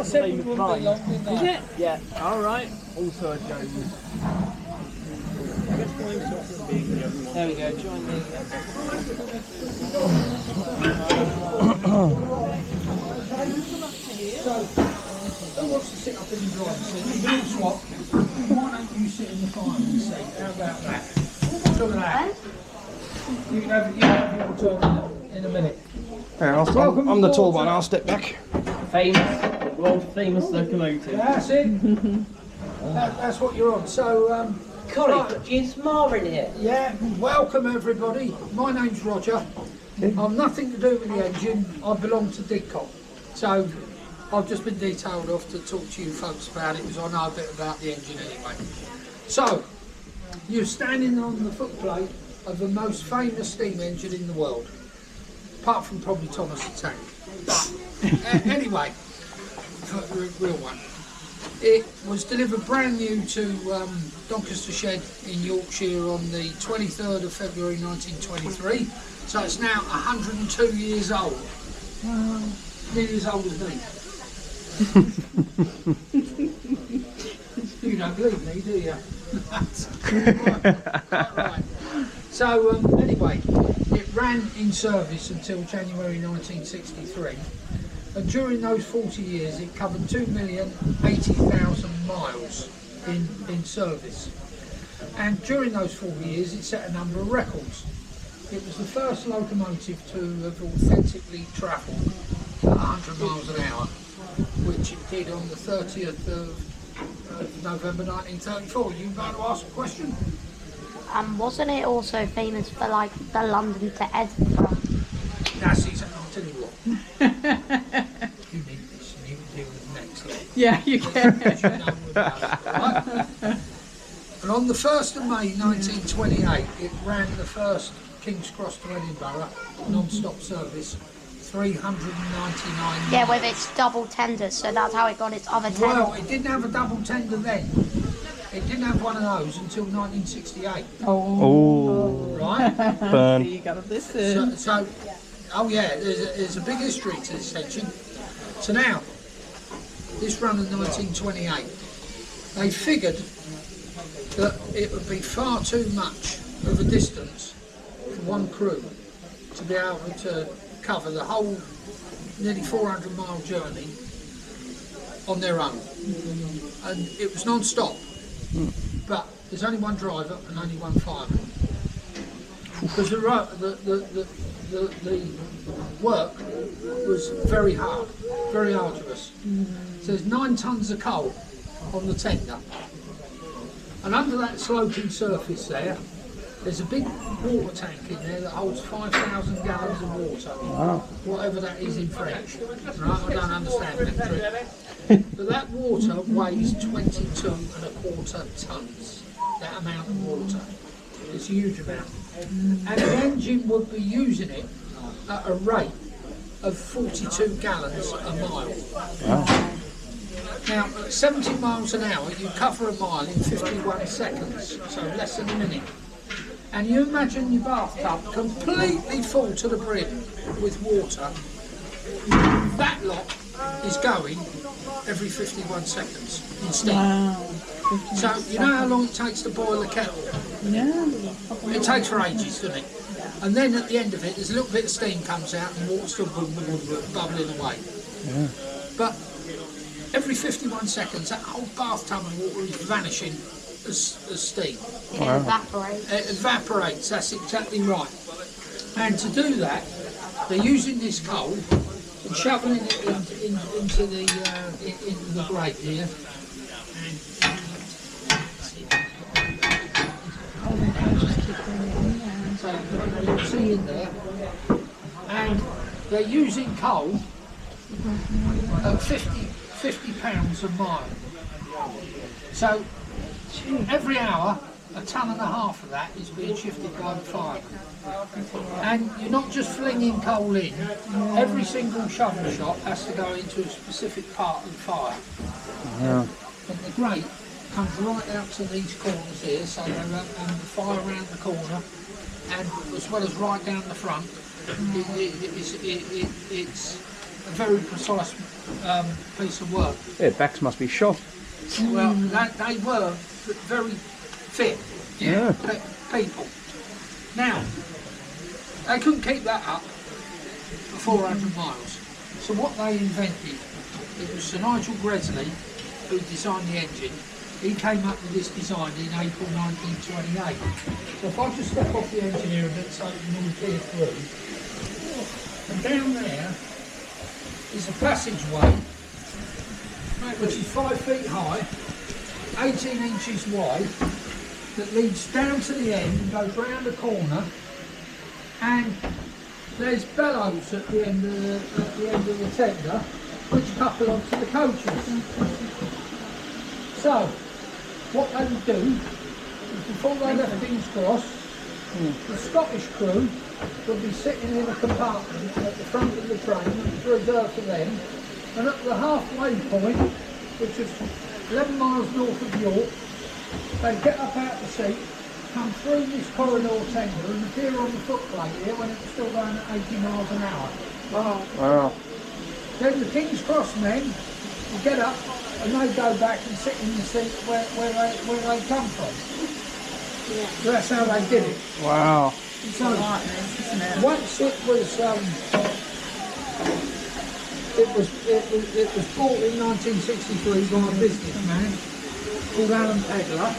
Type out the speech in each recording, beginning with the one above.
same line. Is it? Yeah. All right. Also a Jones. I guess Flying Scotsman being the only one. There we go, join me. So, who wants to sit up in the driver's seat? You can swap. Why don't you sit in the fireman's seat? How about that? Look at that. You can have your turn in a minute. Yeah, I'm the tall one, I'll step back. Famous, world famous locomotive. That's it. That's what you're on. So, Colin, is Mar in here? yeah, welcome everybody. My name's Roger. I've nothing to do with the engine. I belong to Didcot. So I've just been detailed off to talk to you folks about it because I know a bit about the engine anyway. So, you're standing on the footplate of the most famous steam engine in the world. Apart from probably Thomas the Tank. But anyway, real one. It was delivered brand new to Doncaster Shed in Yorkshire on the 23rd of February 1923. So it's now 102 years old. Nearly as old as me. You don't believe me, do you? Right. So anyway, it ran in service until January 1963. And during those 40 years, it covered 2,080,000 miles in service. And during those 40 years, it set a number of records. It was the first locomotive to have authentically travelled at 100 miles an hour, which it did on the 30th of November 1934. You about to ask a question? Wasn't it also famous for like the London to Edinburgh? That's exactly. I'll tell you what. You need this, and you can deal with the next one. Yeah, you can. Because you know all about it, right? And on the 1st of May 1928, it ran the first King's Cross to Edinburgh non-stop service, 399 Yeah, miles. with its double tenders, so that's how it got its other tender. Well, it didn't have a double tender then. It didn't have one of those until 1968. Oh, Right? burn. You got to listen. So, oh yeah, there's a big history to this engine. So now, this run in 1928, they figured that it would be far too much of a distance for one crew to be able to cover the whole nearly 400 mile journey on their own. And it was non-stop, but there's only one driver and only one fireman. Because the work was very hard, very arduous. So there's 9 tons of coal on the tender. And under that sloping surface there's a big water tank in there that holds 5,000 gallons of water. Wow. Whatever that is in French. Right? I don't understand that trick. But that water weighs 22.25 tons. That amount of water. It's a huge amount. And the engine would be using it at a rate of 42 gallons a mile. Wow. Now, at 70 miles an hour, you cover a mile in 51 seconds, so less than a minute. And you imagine your bathtub completely full to the brim with water. That lot is going every 51 seconds in steam. Wow. So, you know how long it takes to boil a kettle? Yeah. It takes for ages, doesn't it? And then at the end of it, there's a little bit of steam comes out and water's still bubbling away. Yeah. But every 51 seconds, that whole bathtub of water is vanishing as steam. It evaporates. It evaporates, that's exactly right. And to do that, they're using this coal and shoveling it into the grate here. So you'll see in there, and they're using coal at 50 pounds a mile. So every hour, a tonne and a half of that is being shifted by the fireman. And you're not just flinging coal in, every single shovel shot has to go into a specific part of the fire. Yeah. And the grate comes right out to these corners here, so they're and the fire around the corner, and as well as right down the front, it's very precise piece of work. Their backs must be shot. Well, they were very fit Yeah. people. Now, they couldn't keep that up for 400 miles. So what they invented, it was Sir Nigel Gresley who designed the engine. He came up with this design in April 1928. So if I just step off the engine here a bit so you can all peer through. And down there is a passageway which is 5 feet high, 18 inches wide, that leads down to the end and goes round the corner, and there's bellows at the end of the tender which couple onto the coaches. So what they would do is before they left King's Cross, the Scottish crew would be sitting in a compartment at the front of the train which was reserved for them, and at the halfway point, which was 11 miles north of York, they'd get up out of the seat, come through this corridor tender and appear on the footplate here when it was still going at 80 miles an hour. Wow. Then the King's Cross men would get up and they'd go back and sit in the seat where they come from. Yeah. So that's how they did it. Wow. So once it was bought in 1963 by a businessman called Alan Pedler.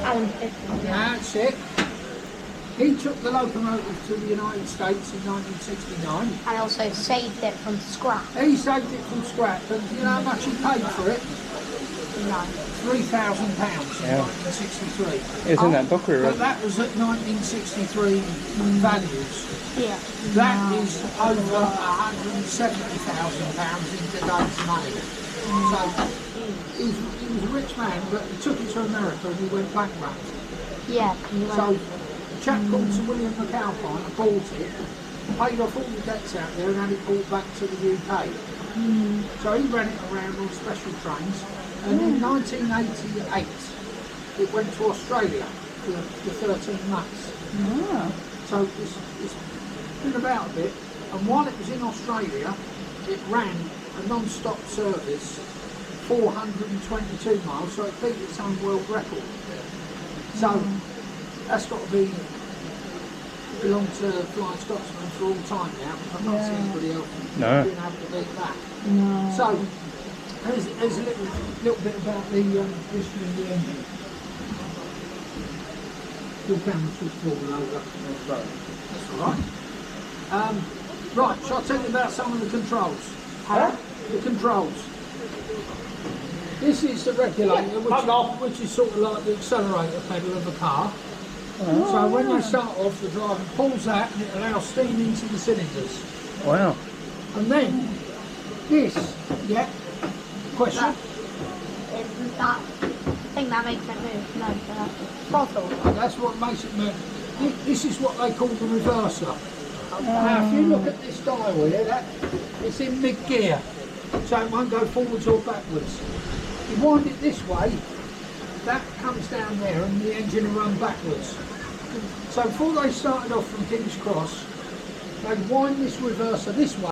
Alan Pittman, yeah. That's it. He took the locomotive to the United States in 1969. And also saved it from scrap. He saved it from scrap, and you know how much he paid for it? No. £3,000 in Yeah. 1963. It's in that book we But read. that was at 1963 values. Yeah. That is over £170,000 in today's money. So he was a rich man, but he took it to America and he went bankrupt. Yeah. So a chap called Sir William McAlpine bought it, paid off all the debts out there and had it brought back to the UK. So he ran it around on special trains, and in 1988 it went to Australia for 13 months. So it's been about a bit, and while it was in Australia it ran a non-stop service 422 miles, so it beat its own world record. So that's got to belong to Flying Scotsman for all time now, because I can't see anybody else No. being able to beat that. So there's a little bit about the history of the engine. Your camera should fall over. That's all right. Right, shall I tell you about some of the controls? The controls. This is the regulator, which is sort of like the accelerator pedal of a car. So when you start off, the driver pulls that and it allows steam into the cylinders. Wow. And then this, question? Isn't that thing that makes it move? No, the throttle. That's what makes it move. This is what they call the reverser. Now if you look at this dial here, it's in mid-gear, so it won't go forwards or backwards. You wind it this way, that comes down there and the engine will run backwards. So before they started off from King's Cross, they'd wind this reverser this way.